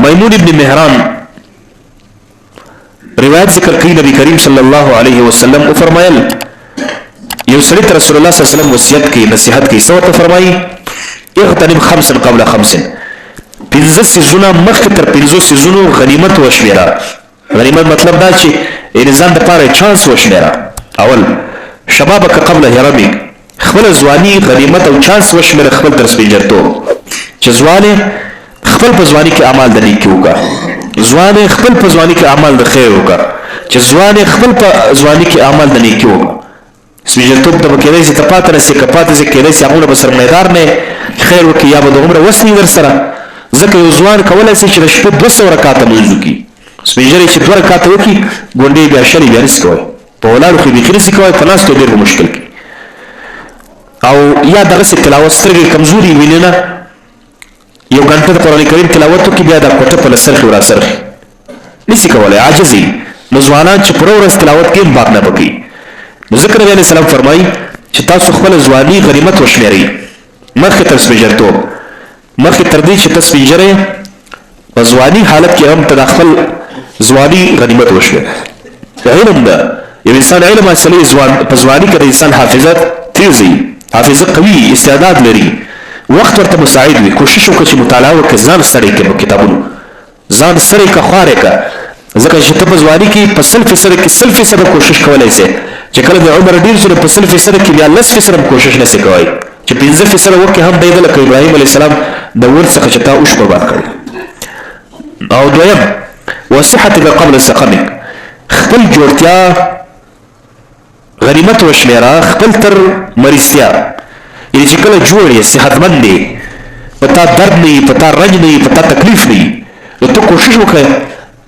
میمون ابن مهران روایت ذکر کوي نبی کریم صلی الله علیه وسلم او فرمایل یو سړي ته رسول الله صلی الله علیه وسلم وصیت کوي نصیحت کوي څه ورته فرمایي اغتنم خمسا قبل خمس پنځه سیزونه مخکې تر پنځو سیزونو غنیمت وشمېره غنیمت مطلب دا چې انسان دپاره چانس وشمېره اول شبابک قبل هرمک خپل ځواني غنیمت او چانس وشمېره خپل تر سپینجرتوب چې ځوانې خپل په ځواني کې اعمال د نیکي وکړه ځوانې خپل په ځواني کې اعمال د خیر وکړه چې ځوانې خپل په ځواني کې اعمال د نیکي وکړه سپینجرتوب ته به کېدای شي ته پاته رسې که پاته شي کېدای شي هغومره به سرمایدار نه خیر وکړي یا به د هغومره وس نه وي درسره ځکه یو ځوان کولی شي چې د شپې 200 رکاته لمونځ وکړي سپین ږیری چې 2 رکاته وکړي ګونډې بیا شلې بیا نسي کوی په ولاړو خو یې بیخي نسي کوی په ناستو ډېر به مشکل کړي او یا دغسې تلاوت سترګې کمزوري ویني نه یو ګنټه د قرآن کریم تلاوت وکړي بیا دا کوټه په له سرخي وراسرخي نسي کولی عاجز وي نو ځوانان چې پوره ورځ تلاوت کوي باک نه به کوي نو ځکه نبي علیه السلام فرمایي چې تاسو خپله ځواني غنیمت وشمېرئ مخکې تر سپینجرتوب مخکې تر دې چې ته سپین ږیری په ځواني حالت کې هم ته د خپل ځواني غنیمت وشمېره علم ده یو انسان علم حاصلوي په ځواني کې د انسان حافظه تیز وي حافظه قوي استعداد لري وخت ورته مساعد وي کوشش وکړه چې مطالعه وکړې ځان ستړی کړې په کتابونو ځان ستړی کړه خوارې کړه ځکه چې ته په ځواني کې په 100% کې 100% کوشش کولی شې چې کله د عمر ډېر شي نو په 100% کې بیا 10% هم کوشش نشي کوی چې 15% وکړې هم دی لکه ابراهیم علیه السلام د ور څخه چې تا اوښ برباد کړی او دویم وصحتک قبل سقمک خپل جوړتیا غنیمت وشمېره خپل تر مریضتیا یعنې چې کله جوړ یې صحتمند دی په تا درد نه وي په تا رنج نه وي په تا تکلیف نه وي نو ته کوشش وکړه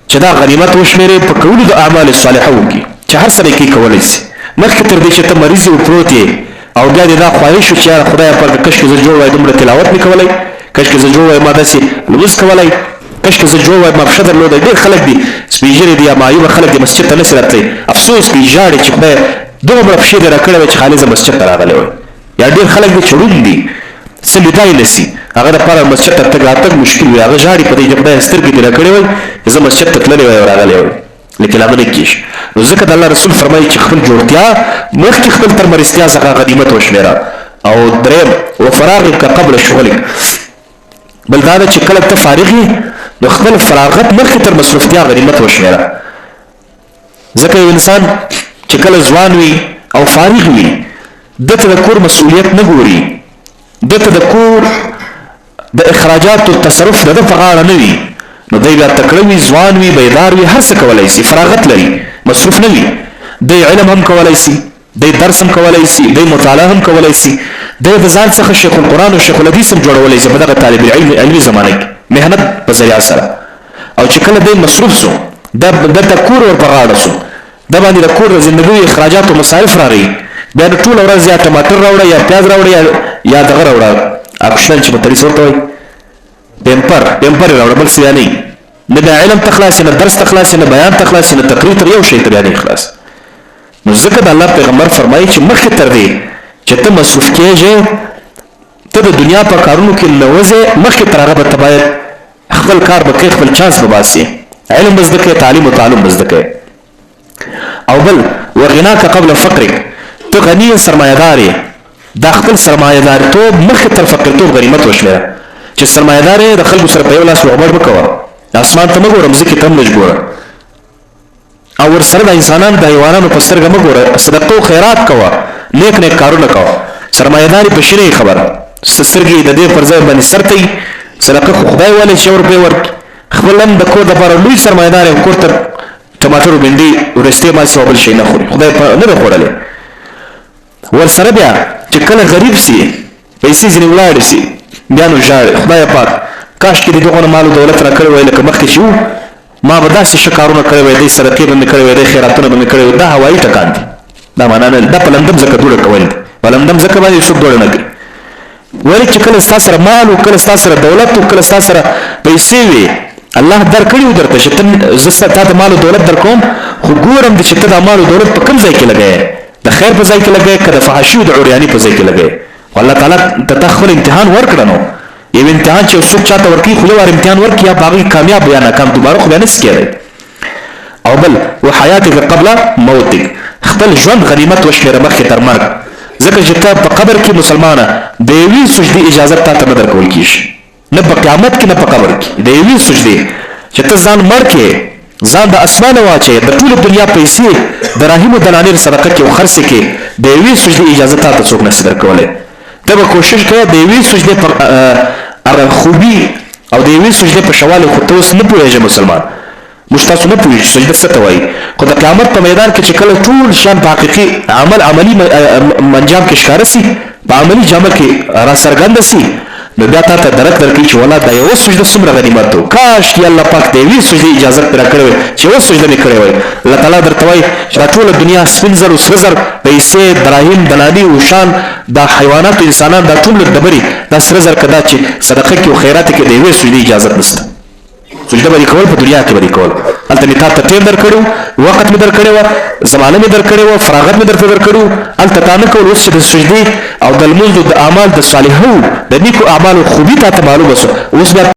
چې دا غنیمت وشمېرې په کولو د اعمال صالحه وکړي چې هر سړی کې کولی شي مخکې تر دې چې ته مریض و پروت یې او بیا دې دا خواهش و چې یاره خدایه پاکه کشکې زه جوړ وای دومره تلاوت مې کولی کشکې زه جوړ وای ما داسې لمونځ کولی کشکې زه جوړ وای ما پښه درلوده ډېر خلک دي سپین ږیري دي یا معیوبه خلک دي مسجد ته نسي راتلی افسوس کوي ژاړي چې خدایه دومره پښې دې راکړې وای چې خالي زه مسجد ته راغلی وای یا ډېر خلک دي چې ړوند دي څه لیدای نسي هغه دپاره مسجد ته تګ راتګ مشکل وي هغه ژاړي په دې چې خدایه سترګې دې راکړې وای چې زه مسجد ته تللی وای او راغلی وای لیکن هغه نه کېږي نو ځکه د الله رسول فرمایي چې خپل جوړتیا مخکې خپل تر مرستیا څخه غنیمت وشمېره او دریم وفراغک قبل شغلک بل دا ده چې کله ته فارغ یې نو خپل فراغت مخکې تر مصروفتیا غنیمت وشمېره ځکه یو انسان چې کله ځوان وي او فارغ وي ده ته د کور مسؤلیت نه ګوري ده ته د کور د اخراجاتو تصرف د ده په غاړه نه وي نو دی بیا تکړه وي ځوان وي بیدار وي هر څه کولی شي فراغت لري مصروف نه وي دی علم هم کولی شي دی درس هم کولی شي دی مطالعه هم کولی شي دی د ځان څخه شیخ القرآن او شیخ الحدیث هم جوړولی شي په دغه طالب العلم علمي زمانه کې محنت په ذریعه سره او چې کله دی مصروف سو دلته کور ور په غاړه سو د باندې د کور د زندګۍ اخراجات او مصارف راغی بیا د ټوله ورځ یا ټماټر راوړه یا پیاز راوړه یا دغه راوړه اکشن چې په ترې څه ورته وایي پیمپر یې راوړه بل څه بیا نه نه د علم ته خلاص نه درس ته خلاص نه بیان ته خلاص نه تقریر تر یو شی ته بیا نه خلاص نو ځکه د الله پیغمبر فرمایي چې مخکې تر دې چې ته مصروف کېږې ته د دنیا په کارونو کې ننوځې مخکې تر هغه به ته باید خپل کار به کوې خپل چانس به باسې علم به زده کوې تعلیم و تعلم به زده کوې او بل وغناک قبل فقرک ته غني سرمایه‌دار یې دا خپل سرمایه‌دارتوب مخکې تر فقرتوب غنیمت وشمېره چې سرمایه‌دار یې د خلکو سره په یو لاس روغبړ مه کوه اسمان ته مه ګوره مځکې ته هم لږ ګوره او ورسره د انسانانو د حیوانانو په سترګه مه ګوره صدقه و خیرات کوه نیک نیک کارونه کوه سرمایه‌داري په شینه یې خبره سترګې د دې پر ځای باندې سر ته صدقه خو خدای والی چې روپۍ ورکړي خپل هم د کور دپاره لوی سرمایه‌دار یم کور ته ټماټر و بنډۍ ورستې ماسې او بل شی نه خوري خدای نه دی خوړلی ورسره بیا چې کله غریب سي پیسې ځینې ولاړې سي بیا نو ژاړي خدایه پاک کاشکې د دغونه مال و دولت راکړی وای لکه مخکې چې وو ما به داسې ښه کارونه کړی وای دی صدقې به مې کړی وای دی خیراتونه به مې کړی وای دا هوایي ټکان دي دا معنا نه دا په لندم ځکه دوړه کول دي په لندم ځکه باندې څوک دوړه نه کوي ولې چې کله ستا سره مال و کله ستا سره دولت و کله ستا سره پیسې وي الله درکړي و درته چې زه تا ته مال و دولت درکوم خو ګورم چې ته دا مال و دولت په کوم ځای کې لګوې د خیر په ځای کې لګوې که د فحاشي و د عریاني په ځای کې لګوې الله تعالی ته خپل امتحان ورکړه نو یو امتحان چې څوک چاته ورکوي خو یو وار امتحان ورکړي یا په هغې کامیاب یا ناکام دوباره خو بیا نسي کېدی. او بل وحیاتک قبل موتک، خپل ژوند غنیمت وشمېره مخکې تر مرګ، ځکه چې ته په قبر کې مسلمانه د یوې سجدې اجازت تا ته نه درکول کېږي، نه په قیامت کې نه په قبر کې. د یوې سجدې چې ته ځان مړ کې، ځان د اسمانه واچوې، د ټولې دنیا پیسې دراهمو دنانیر صدقه کې او خرڅې کې، د یوې سجدې اجازت تا ته څوک نشي درکولی. ته به کوشش کوې د یوې سجدې په هغه خوبي او د یوې سجدې په شواله، خو ته اوس نه پوهېږې مسلمان، موږ تاسو نه پوهېږو سجده څه ته وایي. خو د قیامت په میدان کې چې کله ټول شیان په حقیقي عملي منجام کې ښکاره سي، په عملي جامه کې راڅرګنده سي، نو بیا تا ته درک درکوي چې والله دا یوه سجده څومره غنیمت و، کاشکې الله پاک د یوې سجدې اجازت پرې راکړی وی چې یوه سجده مې کړې وی. الله تعالی درته وایي چې دا ټوله دنیا سپین زر او سره زر پیسې دراهم دناني اوښان دا حیوانات و انسانان دا ټوله ډبرې دا سره زر که دا چې صدقه کې او خیرات کې د یوې سجدې اجازت نشته. سجده به دې کول په دنیا کې به دې کول، هلته مې تا ته ټیم درکړی و، وخت مې درکړی وه، زمانه مې درکړې وه، فراغت مې درته درکړی و، هلته تا نه کول. اوس چې د سجدې او د لمونځ د اعمال د صالحو د نیکو اعمالو خوبي تا ته معلومه شوه، اوس بیا